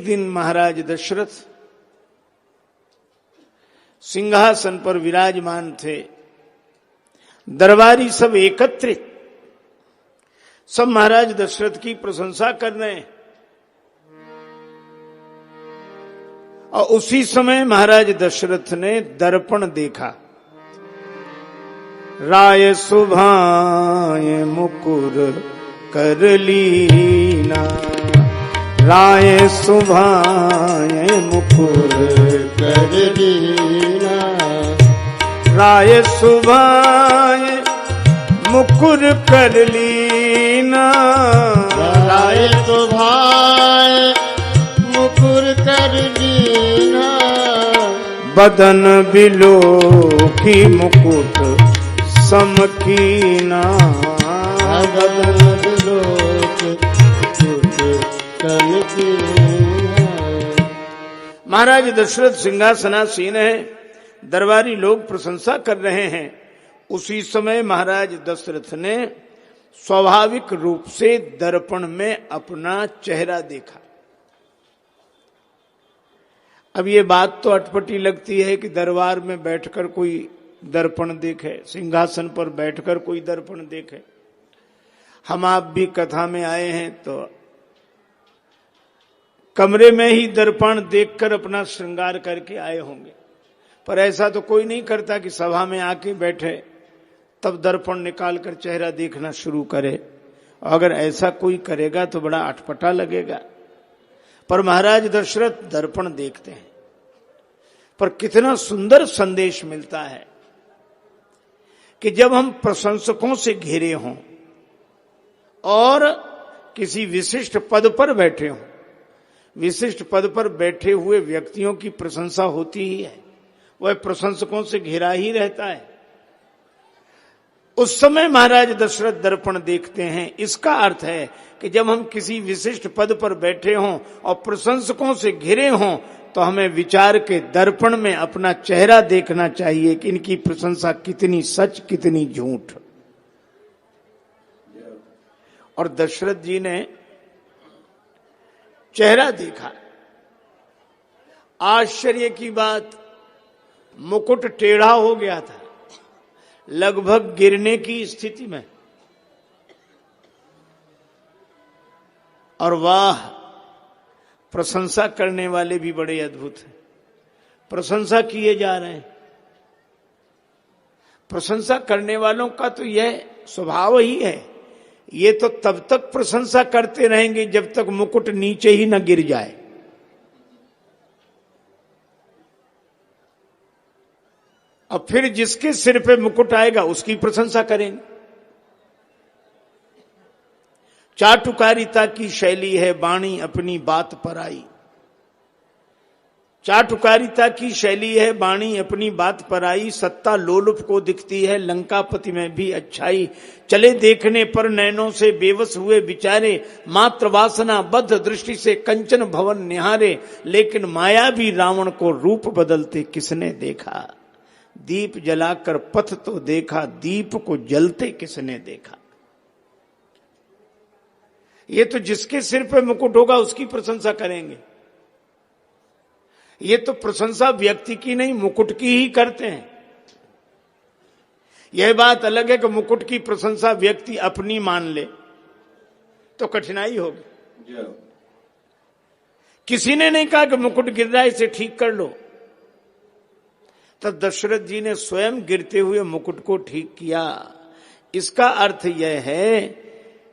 दिन महाराज दशरथ सिंहासन पर विराजमान थे। दरबारी सब एकत्रित, सब महाराज दशरथ की प्रशंसा कर रहे हैं। और उसी समय महाराज दशरथ ने दर्पण देखा। राय सुभाए मुकुर कर लीना, राय सुभाए मुकुर कर लीना, राय सुभाए मुकुर कर लीना, राय सुभाए मुकुर कर लीना, बदन बिलो की मुकुट समकीना, बदन बिलो की मुकुट समकीना। महाराज दशरथ सिंहासनासीन है, दरबारी लोग प्रशंसा कर रहे हैं। उसी समय महाराज दशरथ ने स्वाभाविक रूप से दर्पण में अपना चेहरा देखा। अब ये बात तो अटपटी लगती है कि दरबार में बैठकर कोई दर्पण देखे, सिंहासन पर बैठकर कोई दर्पण देखे। हम आप भी कथा में आए हैं तो कमरे में ही दर्पण देखकर अपना श्रृंगार करके आए होंगे, पर ऐसा तो कोई नहीं करता कि सभा में आके बैठे तब दर्पण निकालकर चेहरा देखना शुरू करे। अगर ऐसा कोई करेगा तो बड़ा अटपटा लगेगा। पर महाराज दशरथ दर्पण देखते हैं। पर कितना सुंदर संदेश मिलता है कि जब हम प्रशंसकों से घिरे हों और किसी विशिष्ट पद पर बैठे हों, विशिष्ट पद पर बैठे हुए व्यक्तियों की प्रशंसा होती ही है, वह प्रशंसकों से घिरा ही रहता है। उस समय महाराज दशरथ दर्पण देखते हैं। इसका अर्थ है कि जब हम किसी विशिष्ट पद पर बैठे हों और प्रशंसकों से घिरे हों तो हमें विचार के दर्पण में अपना चेहरा देखना चाहिए कि इनकी प्रशंसा कितनी सच कितनी झूठ। और दशरथ जी ने चेहरा देखा। आश्चर्य की बात, मुकुट टेढ़ा हो गया था, लगभग गिरने की स्थिति में। और वाह, प्रशंसा करने वाले भी बड़े अद्भुत हैं। प्रशंसा किए जा रहे हैं। प्रशंसा करने वालों का तो यह स्वभाव ही है। ये तो तब तक प्रशंसा करते रहेंगे जब तक मुकुट नीचे ही न गिर जाए। अब फिर जिसके सिर पे मुकुट आएगा उसकी प्रशंसा करेंगे। चाटुकारिता की शैली है वाणी अपनी बात पर आई। चाटुकारिता की शैली है वाणी अपनी बात पर आई। सत्ता लोलुप को दिखती है लंकापति में भी अच्छाई। चले देखने पर नैनों से बेवस हुए विचारे, मात्र वासना बद्ध दृष्टि से कंचन भवन निहारे। लेकिन माया भी रावण को रूप बदलते किसने देखा। दीप जलाकर पथ तो देखा, दीप को जलते किसने देखा। ये तो जिसके सिर पे मुकुट होगा उसकी प्रशंसा करेंगे। ये तो प्रशंसा व्यक्ति की नहीं मुकुट की ही करते हैं। यह बात अलग है कि मुकुट की प्रशंसा व्यक्ति अपनी मान ले तो कठिनाई होगी। किसी ने नहीं कहा कि मुकुट गिर रहा है इसे ठीक कर लो। तब दशरथ जी ने स्वयं गिरते हुए मुकुट को ठीक किया। इसका अर्थ यह है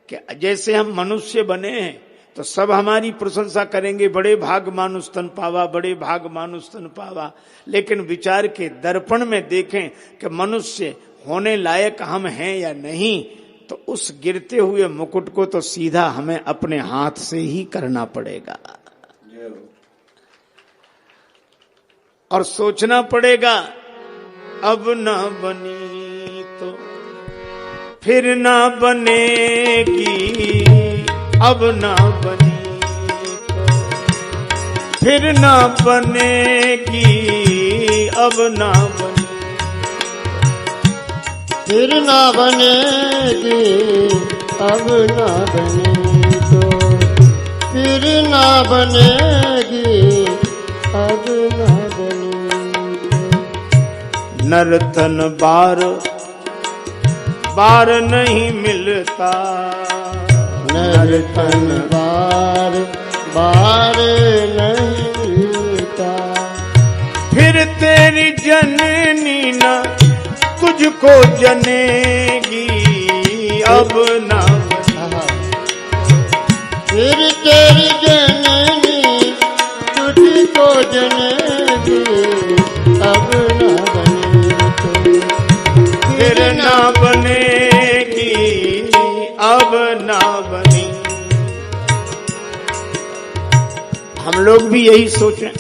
कि जैसे हम मनुष्य बने हैं तो सब हमारी प्रशंसा करेंगे, बड़े भाग मानुष तन पावा, बड़े भाग मानुष तन पावा। लेकिन विचार के दर्पण में देखें कि मनुष्य होने लायक हम हैं या नहीं, तो उस गिरते हुए मुकुट को तो सीधा हमें अपने हाथ से ही करना पड़ेगा और सोचना पड़ेगा। अब न बनी तो फिर न बनेगी, अब न बनी तो फिर न बनेगी, अब न बनी फिर न बनेगी, अब न बनी तो फिर न बनेगी, अब न बनी। नर्तन बार बार नहीं मिलता, नर्तन बार बार नहीं मिलता। फिर तेरी जननी न तुझको जनेगी अब ना। फिर तेरी जननी तुझको जनेगी अब न बनी तो। फिर ना बनेगी अब ना बनी। हम लोग भी यही सोचें,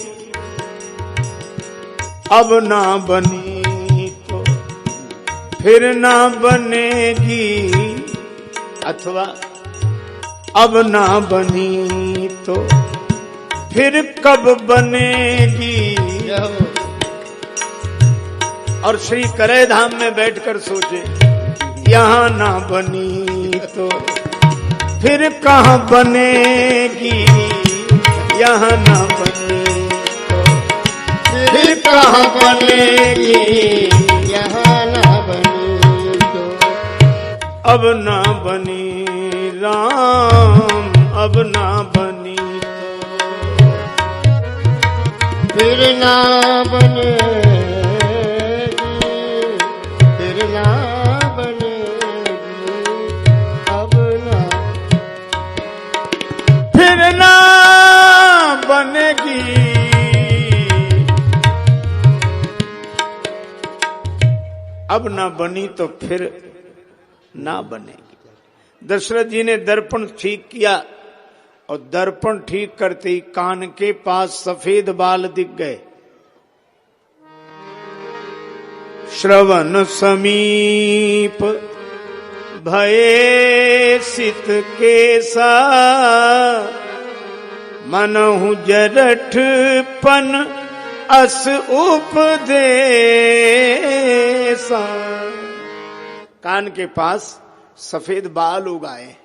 अब ना बनी तो फिर ना बनेगी, अथवा अब ना बनी तो फिर कब बनेगी। और श्री करे धाम में बैठकर सोचे, यहाँ ना बनी तो फिर कहाँ बनेगी, यहाँ ना बनी तो फिर कहाँ बनेगी, यहाँ न बनी तो। अब ना बनी राम, अब ना बनी तो फिर ना बनेगी, फिर ना बनेगी अब ना। फिर ना बनेगी, अब ना बनी तो फिर ना बनेगी। दशरथ जी ने दर्पण ठीक किया और दर्पण ठीक करते ही कान के पास सफेद बाल दिख गए। श्रवण समीप भये सित केसा, मनहु जरठपन अस उपदेसा। कान के पास सफेद बाल उगाए।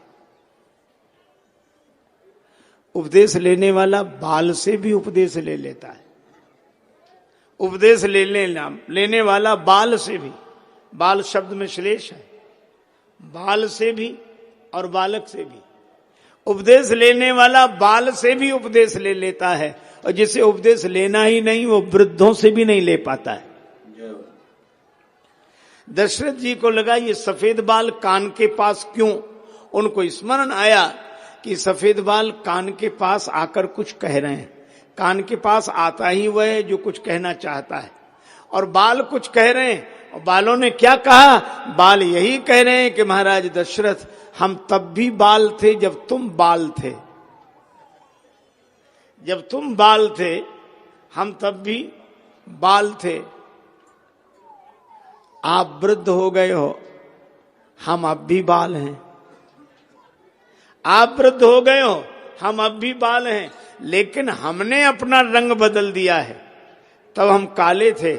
उपदेश लेने वाला बाल से भी उपदेश ले लेता है। उपदेश लेने वाला बाल से भी, बाल शब्द में श्लेष है, बाल से भी और बालक से भी। उपदेश लेने वाला बाल से भी उपदेश ले लेता है, और जिसे उपदेश लेना ही नहीं वो वृद्धों से भी नहीं ले पाता है। दशरथ जी को लगा ये सफेद बाल कान के पास क्यों। उनको स्मरण आया कि सफेद बाल कान के पास आकर कुछ कह रहे हैं। कान के पास आता ही वह है जो कुछ कहना चाहता है, और बाल कुछ कह रहे हैं। और बालों ने क्या कहा? बाल यही कह रहे हैं कि महाराज दशरथ, हम तब भी बाल थे जब तुम बाल थे। जब तुम बाल थे हम तब भी बाल थे। आप वृद्ध हो गए हो, हम अब भी बाल हैं। आप वृद्ध हो गए हो, हम अब भी बाल हैं, लेकिन हमने अपना रंग बदल दिया है। तब हम काले थे,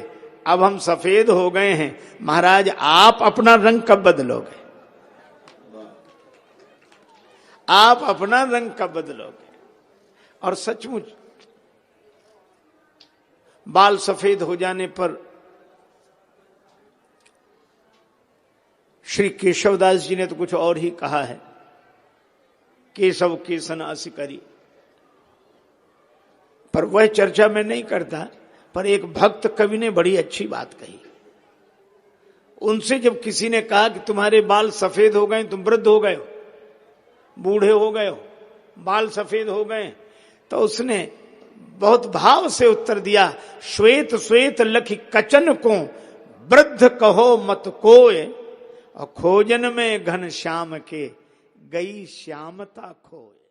अब हम सफेद हो गए हैं। महाराज आप अपना रंग कब बदलोगे? आप अपना रंग कब बदलोगे? और सचमुच बाल सफेद हो जाने पर श्री केशवदास जी ने तो कुछ और ही कहा है, केशव केसन अस करी। पर वह चर्चा मैं नहीं करता। पर एक भक्त कवि ने बड़ी अच्छी बात कही। उनसे जब किसी ने कहा कि तुम्हारे बाल सफेद हो गए, तुम वृद्ध हो गए हो, बूढ़े हो गए हो, बाल सफेद हो गए, तो उसने बहुत भाव से उत्तर दिया, श्वेत श्वेत लखि कचन को वृद्ध कहो मत कोय, और खोजन में घन श्याम के गई श्यामता खोय।